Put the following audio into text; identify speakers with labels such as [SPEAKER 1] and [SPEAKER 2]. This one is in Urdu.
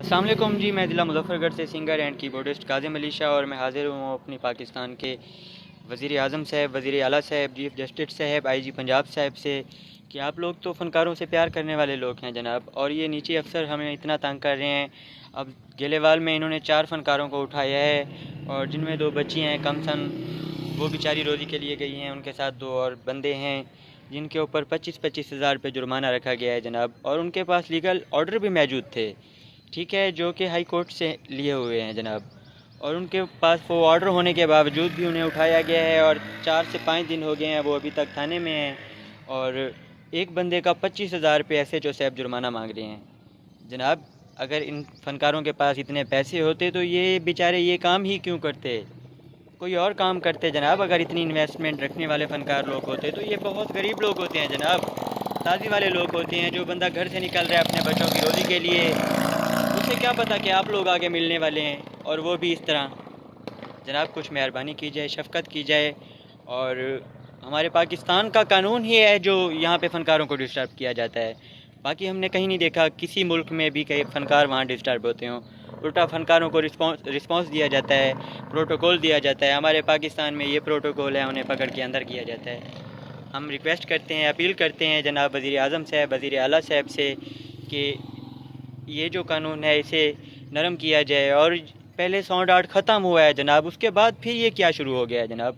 [SPEAKER 1] السلام علیکم جی، میں ضلع مظفر گڑھ سے سنگر اینڈ کی بورڈسٹ کاظم علی شاہ، اور میں حاضر ہوں اپنی پاکستان کے وزیر اعظم صاحب، وزیر اعلیٰ صاحب، چیف جسٹس صاحب، آئی جی پنجاب صاحب سے کہ آپ لوگ تو فنکاروں سے پیار کرنے والے لوگ ہیں جناب، اور یہ نیچے افسر ہمیں اتنا تنگ کر رہے ہیں۔ اب گیلے میں انہوں نے 4 فنکاروں کو اٹھایا ہے، اور جن میں 2 بچی ہیں کم سن، وہ بیچاری روزی کے لیے گئی ہیں، ان کے ساتھ 2 اور بندے ہیں جن کے اوپر 25-25 ہزار روپے جرمانہ رکھا گیا ہے جناب، اور ان کے پاس لیگل آرڈر بھی موجود تھے، ٹھیک ہے، جو کہ ہائی کورٹ سے لیے ہوئے ہیں جناب، اور ان کے پاس وہ آرڈر ہونے کے باوجود بھی انہیں اٹھایا گیا ہے، اور 4 سے 5 دن ہو گئے ہیں وہ ابھی تک تھانے میں ہیں، اور ایک بندے کا 25 ہزار روپے ایس ایچ او صاحب جرمانہ مانگ رہے ہیں جناب۔ اگر ان فنکاروں کے پاس اتنے پیسے ہوتے تو یہ بیچارے یہ کام ہی کیوں کرتے، کوئی اور کام کرتے جناب۔ اگر اتنی انویسٹمنٹ رکھنے والے فنکار لوگ ہوتے تو یہ بہت غریب لوگ ہوتے ہیں جناب، تازی والے لوگ ہوتے ہیں، جو بندہ گھر سے نکل رہا ہے اپنے بچوں کی روزی کے لیے، اسے کیا پتہ کہ آپ لوگ آگے ملنے والے ہیں، اور وہ بھی اس طرح۔ جناب کچھ مہربانی کی جائے، شفقت کی جائے، اور ہمارے پاکستان کا قانون ہی ہے جو یہاں پہ فنکاروں کو ڈسٹرب کیا جاتا ہے، باقی ہم نے کہیں نہیں دیکھا کسی ملک میں بھی کئی فنکار وہاں ڈسٹرب ہوتے ہوں، الٹا فنکاروں کو رسپانس دیا جاتا ہے، پروٹوکول دیا جاتا ہے۔ ہمارے پاکستان میں یہ پروٹوکول ہے، انہیں پکڑ کے اندر کیا جاتا ہے۔ ہم ریکویسٹ کرتے ہیں، اپیل کرتے ہیں جناب وزیر اعظم صاحب، وزیر اعلیٰ صاحب سے کہ یہ جو قانون ہے اسے نرم کیا جائے، اور پہلے ساؤنڈ آرٹ ختم ہوا ہے جناب، اس کے بعد پھر یہ کیا شروع ہو گیا ہے جناب۔